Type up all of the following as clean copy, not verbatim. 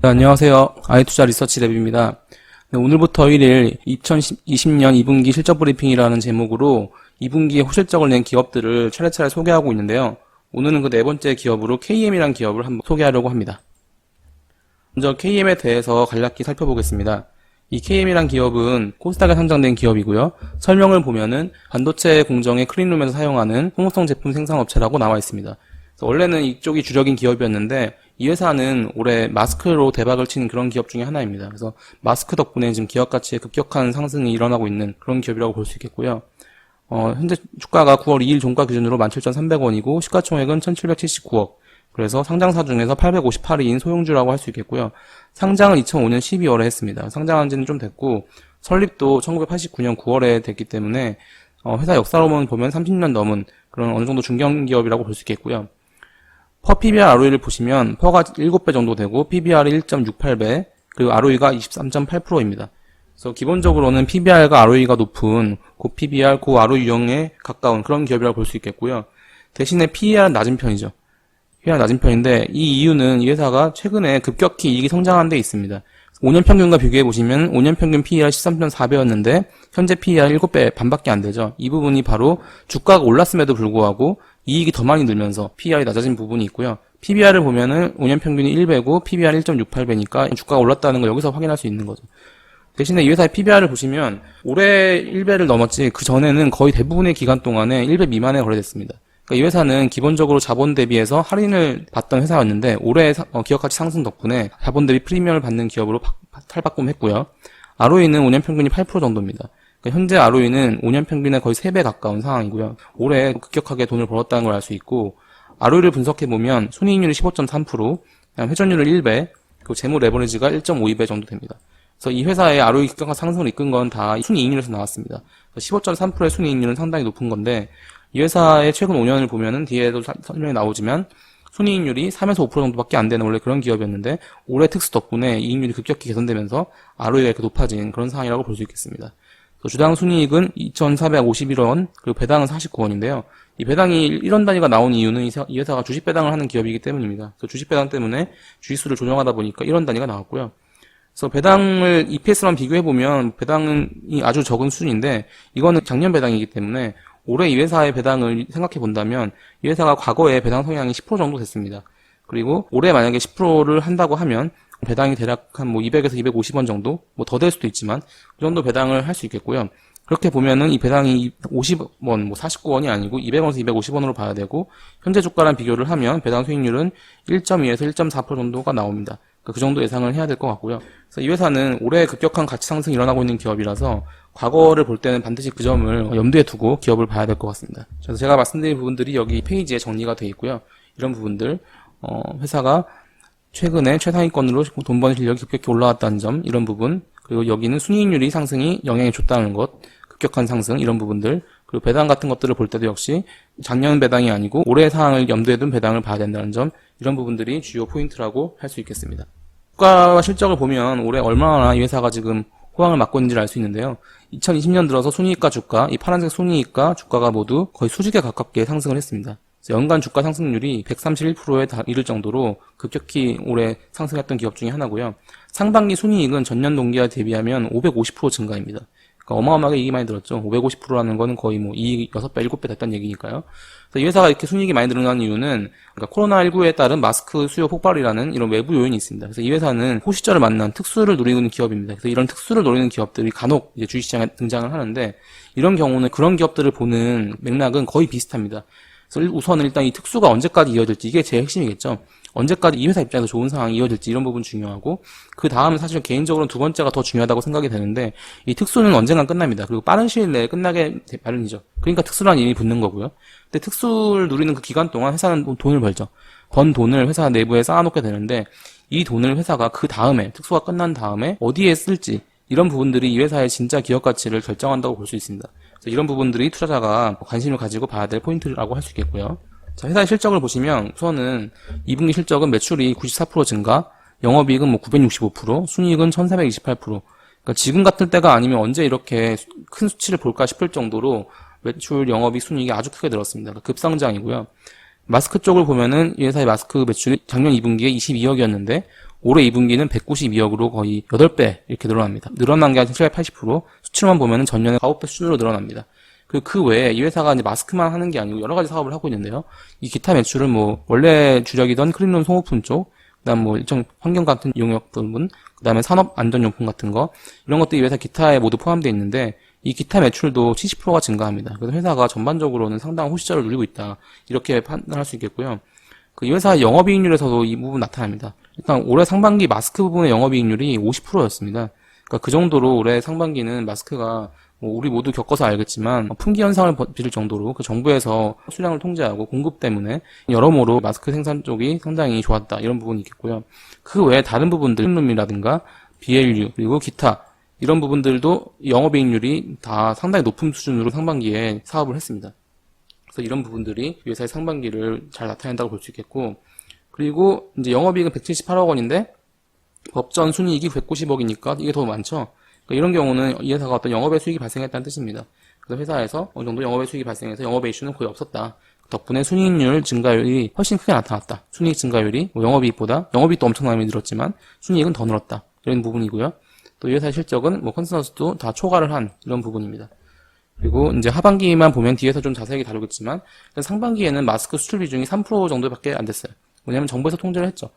네, 안녕하세요. 아이투자 리서치 랩입니다. 네, 오늘부터 1일 2020년 2분기 실적 브리핑이라는 제목으로 2분기에 호실적을 낸 기업들을 차례차례 소개하고 있는데요. 오늘은 그 네 번째 기업으로 KM이라는 기업을 한번 소개하려고 합니다. 먼저 KM에 대해서 간략히 살펴보겠습니다. 이 KM이란 기업은 코스닥에 상장된 기업이고요. 설명을 보면은 반도체 공정의 클린룸에서 사용하는 소모성 제품 생산업체라고 나와 있습니다. 원래는 이쪽이 주력인 기업이었는데 이 회사는 올해 마스크로 대박을 치는 그런 기업 중에 하나입니다. 그래서 마스크 덕분에 지금 기업 가치의 급격한 상승이 일어나고 있는 그런 기업이라고 볼 수 있겠고요. 현재 주가가 9월 2일 종가 기준으로 17,300원이고 시가총액은 1,779억. 그래서 상장사 중에서 858위인 소형주라고 할 수 있겠고요. 상장은 2005년 12월에 했습니다. 상장한 지는 좀 됐고 설립도 1989년 9월에 됐기 때문에 회사 역사로만 보면 30년 넘은 그런 어느 정도 중견기업이라고 볼 수 있겠고요. 퍼 PBR ROE를 보시면 퍼가 7배 정도 되고 PBR이 1.68배 그리고 ROE가 23.8%입니다. 그래서 기본적으로는 PBR과 ROE가 높은 고 PBR, 고 ROE 유형에 가까운 그런 기업이라고 볼 수 있겠고요. 대신에 PER은 낮은 편이죠. PER은 낮은 편인데 이 이유는 이 회사가 최근에 급격히 이익이 성장한 데 있습니다. 5년 평균과 비교해 보시면 5년 평균 PER 13.4배였는데 현재 PER 7배 반밖에 안 되죠. 이 부분이 바로 주가가 올랐음에도 불구하고 이익이 더 많이 늘면서 PER이 낮아진 부분이 있고요. PBR을 보면은 5년 평균이 1배고 PBR 1.68배니까 주가가 올랐다는 걸 여기서 확인할 수 있는 거죠. 대신에 이 회사의 PBR을 보시면 올해 1배를 넘었지 그 전에는 거의 대부분의 기간 동안에 1배 미만에 거래됐습니다. 그러니까 이 회사는 기본적으로 자본 대비해서 할인을 받던 회사였는데 올해 기업 가치 상승 덕분에 자본 대비 프리미엄을 받는 기업으로 탈바꿈했고요. ROE는 5년 평균이 8% 정도입니다. 그러니까 현재 ROE는 5년 평균에 거의 3배 가까운 상황이고요. 올해 급격하게 돈을 벌었다는 걸 알 수 있고 ROE를 분석해보면 순이익률이 15.3%, 회전율을 1배, 그리고 재무 레버리지가 1.52배 정도 됩니다. 그래서 이 회사의 ROE 급격한 상승을 이끈 건 다 순이익률에서 나왔습니다. 15.3%의 순이익률은 상당히 높은 건데 이 회사의 최근 5년을 보면은 뒤에도 설명이 나오지만 순이익률이 3에서 5% 정도밖에 안 되는 원래 그런 기업이었는데 올해 특수 덕분에 이익률이 급격히 개선되면서 ROE가 이렇게 높아진 그런 상황이라고 볼 수 있겠습니다. 주당 순이익은 2,451원 그리고 배당은 49원인데요. 이 배당이 1원 단위가 나온 이유는 이 회사가 주식 배당을 하는 기업이기 때문입니다. 그래서 주식 배당 때문에 주식수를 조정하다 보니까 1원 단위가 나왔고요. 그래서 배당을 EPS만 비교해보면 배당이 아주 적은 수준인데 이거는 작년 배당이기 때문에 올해 이 회사의 배당을 생각해 본다면 이 회사가 과거에 배당 성향이 10% 정도 됐습니다. 그리고 올해 만약에 10%를 한다고 하면 배당이 대략 한 200에서 250원 정도 더 될 수도 있지만 그 정도 배당을 할 수 있겠고요. 그렇게 보면은 이 배당이 50원, 49원이 아니고 200원에서 250원으로 봐야 되고 현재 주가랑 비교를 하면 배당 수익률은 1.2에서 1.4% 정도가 나옵니다. 그 정도 예상을 해야 될 것 같고요. 그래서 이 회사는 올해 급격한 가치 상승이 일어나고 있는 기업이라서 과거를 볼 때는 반드시 그 점을 염두에 두고 기업을 봐야 될 것 같습니다. 그래서 제가 말씀드린 부분들이 여기 페이지에 정리가 되어 있고요. 이런 부분들 회사가 최근에 최상위권으로 돈 버는 실력이 급격히 올라왔다는 점, 이런 부분, 그리고 여기는 순이익률이 상승이 영향을 줬다는 것, 급격한 상승, 이런 부분들, 그리고 배당 같은 것들을 볼 때도 역시 작년 배당이 아니고 올해 상황을 염두에 둔 배당을 봐야 된다는 점, 이런 부분들이 주요 포인트라고 할 수 있겠습니다. 주가와 실적을 보면 올해 얼마나 이 회사가 지금 호황을 맞고 있는지를 알 수 있는데요. 2020년 들어서 순이익과 주가, 이 파란색 순이익과 주가가 모두 거의 수직에 가깝게 상승을 했습니다. 연간 주가 상승률이 131%에 이를 정도로 급격히 올해 상승했던 기업 중에 하나고요. 상반기 순이익은 전년 동기와 대비하면 550% 증가입니다. 그러니까 어마어마하게 이익이 많이 들었죠. 550%라는 거는 거의 이익 6배, 7배 됐다는 얘기니까요. 그래서 이 회사가 이렇게 순이익이 많이 늘어난 이유는 그러니까 코로나19에 따른 마스크 수요 폭발이라는 이런 외부 요인이 있습니다. 그래서 이 회사는 호시절을 만난 특수를 노리는 기업입니다. 그래서 이런 특수를 노리는 기업들이 간혹 이제 주식시장에 등장을 하는데 이런 경우는 그런 기업들을 보는 맥락은 거의 비슷합니다. 그래서 우선은 일단 이 특수가 언제까지 이어질지 이게 제일 핵심이겠죠. 언제까지 이 회사 입장에서 좋은 상황이 이어질지 이런 부분 중요하고 그 다음은 사실 개인적으로는 두 번째가 더 중요하다고 생각이 되는데 이 특수는 언젠간 끝납니다. 그리고 빠른 시일 내에 끝나게 마련이죠. 그러니까 특수란 이름이 붙는 거고요. 근데 특수를 누리는 그 기간 동안 회사는 돈을 벌죠. 번 돈을 회사 내부에 쌓아놓게 되는데 이 돈을 회사가 그 다음에 특수가 끝난 다음에 어디에 쓸지 이런 부분들이 이 회사의 진짜 기업 가치를 결정한다고 볼 수 있습니다. 그래서 이런 부분들이 투자자가 관심을 가지고 봐야 될 포인트라고 할 수 있겠고요. 자, 회사의 실적을 보시면 우선은 2분기 실적은 매출이 94% 증가, 영업이익은 965%, 순이익은 1428%. 그러니까 지금 같을 때가 아니면 언제 이렇게 큰 수치를 볼까 싶을 정도로 매출, 영업이익, 순이익이 아주 크게 늘었습니다. 그러니까 급상장이고요. 마스크 쪽을 보면은 이 회사의 마스크 매출이 작년 2분기에 22억이었는데 올해 2분기는 192억으로 거의 8배 이렇게 늘어납니다. 늘어난 게 한 780%, 수치로만 보면은 전년에 4~5배 수준으로 늘어납니다. 그 외에 이 회사가 이제 마스크만 하는 게 아니고 여러 가지 사업을 하고 있는데요. 이 기타 매출은 뭐 원래 주력이던 크림론 소모품 쪽, 그다음 뭐 일정 환경 같은 용역 부분, 그다음에 산업 안전용품 같은 거, 이런 것들이 이 회사 기타에 모두 포함되어 있는데 이 기타 매출도 70%가 증가합니다. 그래서 회사가 전반적으로는 상당한 호시절을 누리고 있다, 이렇게 판단할 수 있겠고요. 이 회사의 영업이익률에서도 이 부분 나타납니다. 일단 올해 상반기 마스크 부분의 영업이익률이 50%였습니다. 그러니까 그 정도로 올해 상반기는 마스크가 뭐 우리 모두 겪어서 알겠지만 품귀 현상을 빚을 정도로 그 정부에서 수량을 통제하고 공급 때문에 여러모로 마스크 생산 쪽이 상당히 좋았다, 이런 부분이 있겠고요. 그 외에 다른 부분들, 룸이라든가 BLU 그리고 기타 이런 부분들도 영업이익률이 다 상당히 높은 수준으로 상반기에 사업을 했습니다. 그래서 이런 부분들이 이 회사의 상반기를 잘 나타낸다고 볼 수 있겠고, 그리고 이제 영업이익은 178억 원인데 법전 순이익이 190억이니까 이게 더 많죠. 그러니까 이런 경우는 이 회사가 어떤 영업의 수익이 발생했다는 뜻입니다. 그래서 회사에서 어느 정도 영업의 수익이 발생해서 영업의 이슈는 거의 없었다. 덕분에 순이익률 증가율이 훨씬 크게 나타났다. 순이익 증가율이 영업이익보다, 영업이익도 엄청나게 늘었지만 순이익은 더 늘었다, 이런 부분이고요. 또 이 회사의 실적은 컨센서스도 다 초과를 한 이런 부분입니다. 그리고 이제 하반기만 보면 뒤에서 좀 자세하게 다루겠지만, 일단 상반기에는 마스크 수출 비중이 3% 정도밖에 안 됐어요. 왜냐면 정부에서 통제를 했죠.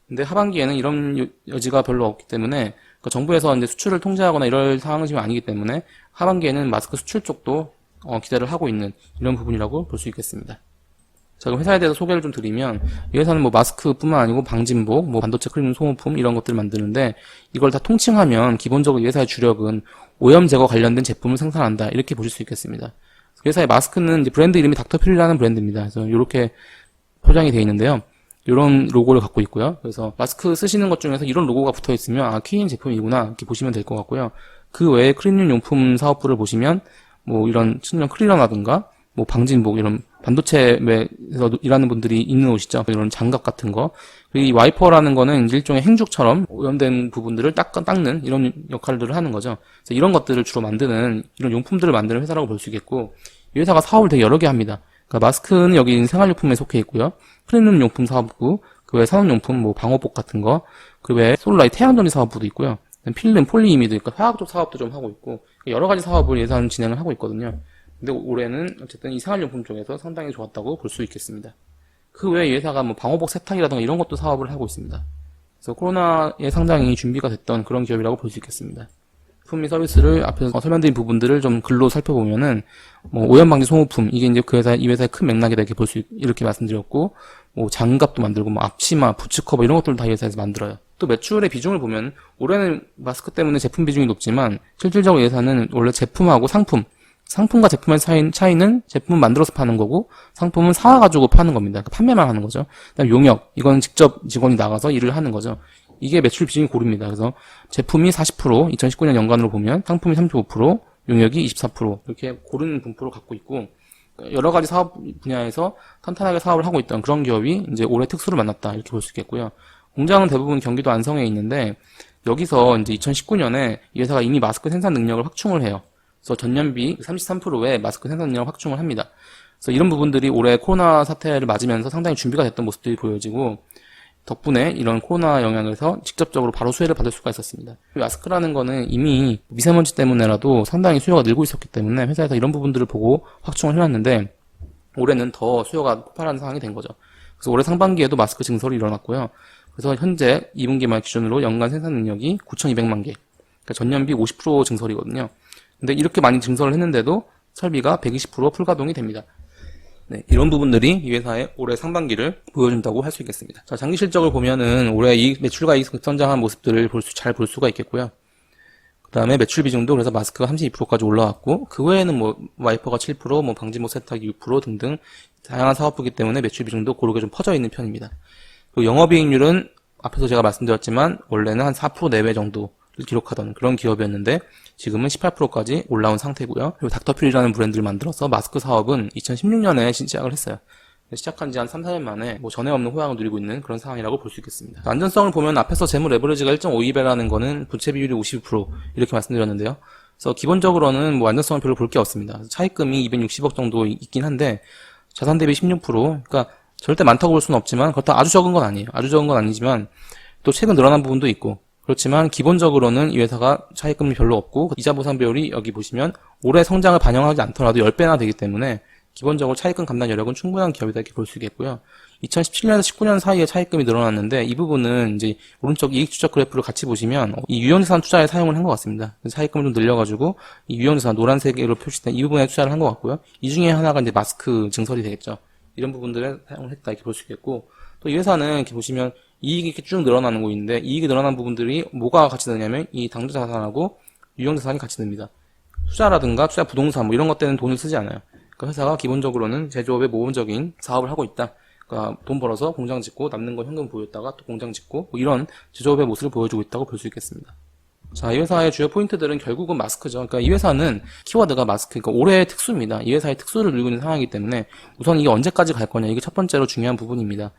근데 하반기에는 이런 여지가 별로 없기 때문에, 정부에서 이제 수출을 통제하거나 이럴 상황은 지금 아니기 때문에 하반기에는 마스크 수출 쪽도 기대를 하고 있는 이런 부분이라고 볼 수 있겠습니다. 자, 그럼 회사에 대해서 소개를 좀 드리면, 이 회사는 뭐 마스크뿐만 아니고 방진복, 뭐 반도체 크림 소모품 이런 것들을 만드는데, 이걸 다 통칭하면 기본적으로 이 회사의 주력은 오염 제거 관련된 제품을 생산한다, 이렇게 보실 수 있겠습니다. 회사의 마스크는 이제 브랜드 이름이 닥터필이라는 브랜드입니다. 그래서 이렇게 포장이 되어 있는데요. 이런 로고를 갖고 있고요. 그래서 마스크 쓰시는 것 중에서 이런 로고가 붙어 있으면 키인 제품이구나, 이렇게 보시면 될 것 같고요. 그 외에 크림용 용품 사업부를 보시면 뭐 이런 친환경 클리너라든가 뭐 방진복, 이런 반도체에서 일하는 분들이 입는 옷이죠. 이런 장갑 같은 거. 그리고 이 와이퍼라는 거는 일종의 행죽처럼 오염된 부분들을 닦는 이런 역할들을 하는 거죠. 그래서 이런 것들을 주로 만드는, 이런 용품들을 만드는 회사라고 볼 수 있겠고, 이 회사가 사업을 되게 여러 개 합니다. 그러니까 마스크는 여기 생활용품에 속해 있고요. 클리닝 용품 사업부, 그 외에 산업용품, 뭐 방호복 같은 거, 그 외에 솔라이트 태양전지 사업부도 있고요. 필름, 폴리이미드, 그러니까 화학적 사업도 좀 하고 있고, 여러 가지 사업을 예산 진행을 하고 있거든요. 근데 올해는 어쨌든 이 생활용품 쪽에서 상당히 좋았다고 볼 수 있겠습니다. 그 외에 이 회사가 뭐 방호복 세탁이라든가 이런 것도 사업을 하고 있습니다. 그래서 코로나에 상당히 준비가 됐던 그런 기업이라고 볼 수 있겠습니다. 제품 및 서비스를 앞에서 설명드린 부분들을 좀 글로 살펴보면은, 뭐 오염 방지 소모품, 이게 이제 이 회사의 큰 맥락이다, 이렇게 이렇게 말씀드렸고, 뭐 장갑도 만들고, 뭐 앞치마, 부츠커버 이런 것들도 다 이 회사에서 만들어요. 또 매출의 비중을 보면 올해는 마스크 때문에 제품 비중이 높지만 실질적으로 이 회사는 원래 제품하고 상품과 제품의 차이는 제품은 만들어서 파는 거고 상품은 사와가지고 파는 겁니다. 그러니까 판매만 하는 거죠. 그다음 용역, 이건 직접 직원이 나가서 일을 하는 거죠. 이게 매출 비중이 고릅니다. 그래서 제품이 40%, 2019년 연간으로 보면 상품이 35%, 용역이 24% 이렇게 고른 분포를 갖고 있고, 여러 가지 사업 분야에서 탄탄하게 사업을 하고 있던 그런 기업이 이제 올해 특수를 만났다, 이렇게 볼 수 있겠고요. 공장은 대부분 경기도 안성에 있는데, 여기서 이제 2019년에 이 회사가 이미 마스크 생산 능력을 확충을 해요. 그래서 전년비 33%의 마스크 생산 능력을 확충을 합니다. 그래서 이런 부분들이 올해 코로나 사태를 맞으면서 상당히 준비가 됐던 모습들이 보여지고, 덕분에 이런 코로나 영향에서 직접적으로 바로 수혜를 받을 수가 있었습니다. 마스크라는 거는 이미 미세먼지 때문에라도 상당히 수요가 늘고 있었기 때문에 회사에서 이런 부분들을 보고 확충을 해놨는데, 올해는 더 수요가 폭발하는 상황이 된 거죠. 그래서 올해 상반기에도 마스크 증설이 일어났고요. 그래서 현재 2분기말 기준으로 연간 생산 능력이 9,200만 개. 그러니까 전년비 50% 증설이거든요. 근데 이렇게 많이 증설을 했는데도 설비가 120% 풀가동이 됩니다. 네, 이런 부분들이 이 회사의 올해 상반기를 보여준다고 할 수 있겠습니다. 자, 장기 실적을 보면은 올해 매출과 이익 성장한 모습들을 잘 볼 수가 있겠고요. 그 다음에 매출 비중도 그래서 마스크가 32%까지 올라왔고, 그 외에는 뭐 와이퍼가 7%, 뭐 방진복 세탁이 6% 등등 다양한 사업부이기 때문에 매출 비중도 고르게 좀 퍼져 있는 편입니다. 그리고 영업이익률은 앞에서 제가 말씀드렸지만 원래는 한 4% 내외 정도를 기록하던 그런 기업이었는데 지금은 18%까지 올라온 상태고요. 그리고 닥터필이라는 브랜드를 만들어서 마스크 사업은 2016년에 시작을 했어요. 시작한 지 한 3, 4년 만에 뭐 전에 없는 호황을 누리고 있는 그런 상황이라고 볼 수 있겠습니다. 안전성을 보면 앞에서 재무 레버리지가 1.52배라는 거는 부채 비율이 52% 이렇게 말씀드렸는데요. 그래서 기본적으로는 뭐 안전성을 별로 볼 게 없습니다. 차입금이 260억 정도 있긴 한데 자산 대비 16%, 그러니까 절대 많다고 볼 수는 없지만 그렇다고 아주 적은 건 아니에요. 아주 적은 건 아니지만 또 최근 늘어난 부분도 있고, 그렇지만 기본적으로는 이 회사가 차입금이 별로 없고 이자 보상 비율이 여기 보시면 올해 성장을 반영하지 않더라도 10배나 되기 때문에 기본적으로 차입금 감당 여력은 충분한 기업이다 이렇게 볼 수 있겠고요. 2017년에서 19년 사이에 차입금이 늘어났는데 이 부분은 이제 오른쪽 이익 추적 그래프를 같이 보시면 이 유형자산 투자에 사용을 한 것 같습니다. 차입금을 좀 늘려가지고 이 유형자산 노란색으로 표시된 이 부분에 투자를 한 것 같고요. 이 중에 하나가 이제 마스크 증설이 되겠죠. 이런 부분들에 사용을 했다 이렇게 볼 수 있겠고, 또 이 회사는 이렇게 보시면 이익이 이렇게 쭉 늘어나는 거 있는데 이익이 늘어난 부분들이 뭐가 같이 되냐면 이 당좌자산하고 유형자산이 같이 됩니다. 투자라든가 투자 부동산 뭐 이런 것 때는 돈을 쓰지 않아요. 그러니까 회사가 기본적으로는 제조업의 모범적인 사업을 하고 있다. 그러니까 돈 벌어서 공장 짓고 남는 거 현금 보였다가 또 공장 짓고 뭐 이런 제조업의 모습을 보여주고 있다고 볼 수 있겠습니다. 자, 이 회사의 주요 포인트들은 결국은 마스크죠. 그러니까 이 회사는 키워드가 마스크, 그러니까 올해의 특수입니다. 이 회사의 특수를 누리고 있는 상황이기 때문에 우선 이게 언제까지 갈 거냐, 이게 첫 번째로 중요한 부분입니다.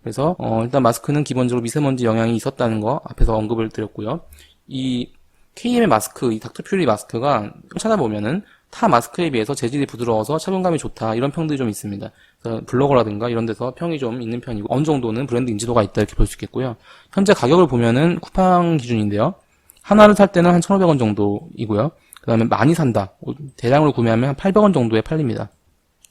그래서 일단 마스크는 기본적으로 미세먼지 영향이 있었다는 거 앞에서 언급을 드렸고요. 이 KM의 마스크, 이 닥터퓨리 마스크가 찾아보면은 타 마스크에 비해서 재질이 부드러워서 착용감이 좋다 이런 평들이 좀 있습니다. 그래서 블로거라든가 이런 데서 평이 좀 있는 편이고 어느 정도는 브랜드 인지도가 있다 이렇게 볼 수 있겠고요. 현재 가격을 보면은 쿠팡 기준인데요. 하나를 살 때는 한 1,500원 정도이고요. 그 다음에 많이 산다, 대량으로 구매하면 한 800원 정도에 팔립니다.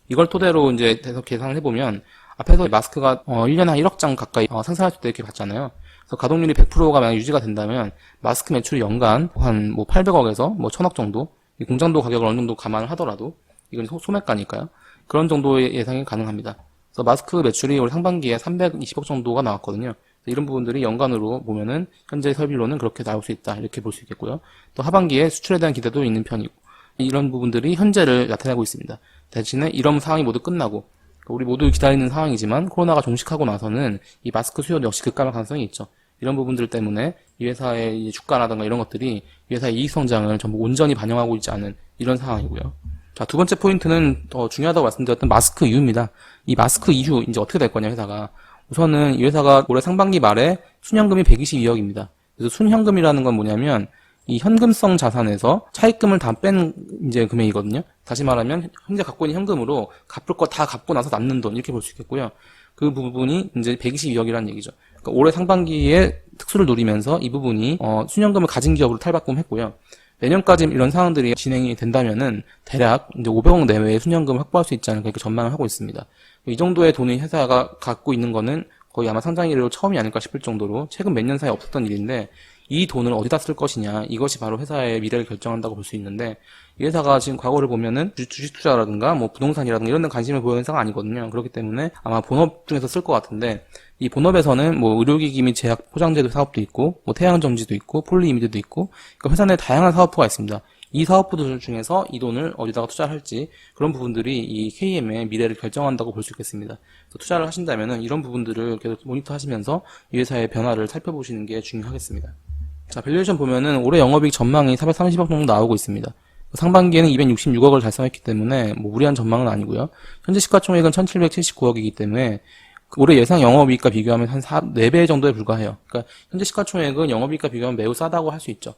이걸 토대로 이제 계산을 해보면 앞에서 마스크가 1년에 한 1억 장 가까이 생산할 수 있다 이렇게 봤잖아요. 그래서 가동률이 100%가 만약 유지가 된다면 마스크 매출이 연간 한 800억에서 1,000억 정도, 이 공장도 가격을 어느 정도 감안을 하더라도 이건 소매가니까요. 그런 정도의 예상이 가능합니다. 그래서 마스크 매출이 올 상반기에 320억 정도가 나왔거든요. 이런 부분들이 연간으로 보면은 현재 설비로는 그렇게 나올 수 있다 이렇게 볼 수 있겠고요. 또 하반기에 수출에 대한 기대도 있는 편이고, 이런 부분들이 현재를 나타내고 있습니다. 대신에 이런 상황이 모두 끝나고 우리 모두 기다리는 상황이지만 코로나가 종식하고 나서는 이 마스크 수요 역시 급감할 가능성이 있죠. 이런 부분들 때문에 이 회사의 주가라든가 이런 것들이 이 회사의 이익 성장을 전부 온전히 반영하고 있지 않은 이런 상황이고요. 자, 두 번째 포인트는 더 중요하다고 말씀드렸던 마스크 이후입니다. 이 마스크 이후 이제 어떻게 될 거냐, 회사가. 우선은 이 회사가 올해 상반기 말에 순현금이 122억입니다. 그래서 순현금이라는 건 뭐냐면 이 현금성 자산에서 차입금을 다 뺀 이제 금액이거든요. 다시 말하면 현재 갖고 있는 현금으로 갚을 거 다 갚고 나서 남는 돈 이렇게 볼 수 있겠고요. 그 부분이 이제 122억이라는 얘기죠. 그러니까 올해 상반기에 특수를 누리면서 이 부분이 순현금을 가진 기업으로 탈바꿈했고요. 내년까지 이런 상황들이 진행이 된다면은 대략 이제 500억 내외의 순현금을 확보할 수 있지 않을까 이렇게 전망을 하고 있습니다. 이 정도의 돈이 회사가 갖고 있는 거는 거의 아마 상장 이래로 처음이 아닐까 싶을 정도로 최근 몇 년 사이에 없었던 일인데, 이 돈을 어디다 쓸 것이냐, 이것이 바로 회사의 미래를 결정한다고 볼 수 있는데, 이 회사가 지금 과거를 보면은 주식 투자라든가 부동산이라든가 이런 데 관심을 보이는 회사가 아니거든요. 그렇기 때문에 아마 본업 중에서 쓸 것 같은데, 이 본업에서는 의료기기 및 제약 포장재도 사업도 있고 태양전지도 있고 폴리이미드도 있고, 그러니까 회사 내 다양한 사업부가 있습니다. 이 사업부들 중에서 이 돈을 어디다가 투자를 할지, 그런 부분들이 이 KM의 미래를 결정한다고 볼 수 있겠습니다. 투자를 하신다면은 이런 부분들을 계속 모니터 하시면서 이 회사의 변화를 살펴보시는 게 중요하겠습니다. 자, 밸류에이션 보면은 올해 영업이익 전망이 430억 정도 나오고 있습니다. 상반기에는 266억을 달성했기 때문에 무리한 전망은 아니고요. 현재 시가총액은 1779억이기 때문에 올해 예상 영업이익과 비교하면 한 4배 정도에 불과해요. 그러니까 현재 시가총액은 영업이익과 비교하면 매우 싸다고 할 수 있죠.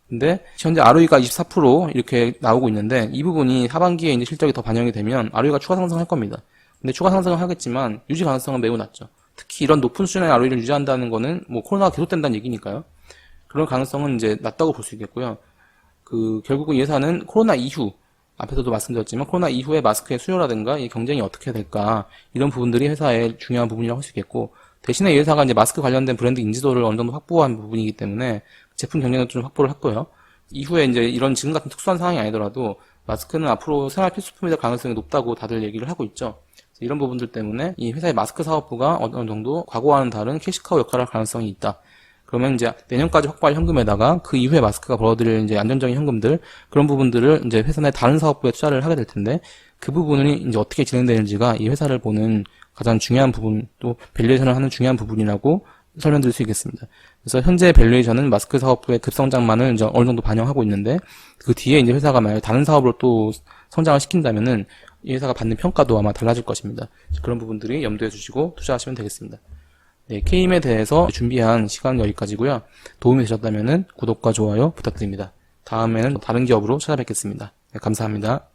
근데 현재 ROE가 24% 이렇게 나오고 있는데, 이 부분이 하반기에 이제 실적이 더 반영이 되면 ROE가 추가 상승할 겁니다. 근데 추가 상승을 하겠지만 유지 가능성은 매우 낮죠. 특히 이런 높은 수준의 ROE를 유지한다는 거는 코로나가 계속된다는 얘기니까요. 그런 가능성은 이제 낮다고 볼 수 있겠고요. 결국은 이 회사는 코로나 이후, 앞에서도 말씀드렸지만 코로나 이후에 마스크의 수요라든가 이 경쟁이 어떻게 될까, 이런 부분들이 회사의 중요한 부분이라고 할 수 있겠고, 대신에 이 회사가 이제 마스크 관련된 브랜드 인지도를 어느 정도 확보한 부분이기 때문에 제품 경쟁력도 좀 확보를 했고요. 이후에 이제 이런 지금 같은 특수한 상황이 아니더라도 마스크는 앞으로 생활 필수품이 될 가능성이 높다고 다들 얘기를 하고 있죠. 이런 부분들 때문에 이 회사의 마스크 사업부가 어느 정도 과거와는 다른 캐시카우 역할을 할 가능성이 있다. 그러면 이제 내년까지 확보할 현금에다가 그 이후에 마스크가 벌어들일 이제 안정적인 현금들, 그런 부분들을 이제 회사 내 다른 사업부에 투자를 하게 될 텐데, 그 부분이 이제 어떻게 진행되는지가 이 회사를 보는 가장 중요한 부분, 또 밸류에이션을 하는 중요한 부분이라고 설명드릴 수 있겠습니다. 그래서 현재 밸류에이션은 마스크 사업부의 급성장만을 이제 어느 정도 반영하고 있는데, 그 뒤에 이제 회사가 만약 다른 사업으로 또 성장을 시킨다면은 이 회사가 받는 평가도 아마 달라질 것입니다. 그런 부분들이 염두에 두시고 투자하시면 되겠습니다. 네, KM에 대해서 준비한 시간은 여기까지고요. 도움이 되셨다면은 구독과 좋아요 부탁드립니다. 다음에는 다른 기업으로 찾아뵙겠습니다. 네, 감사합니다.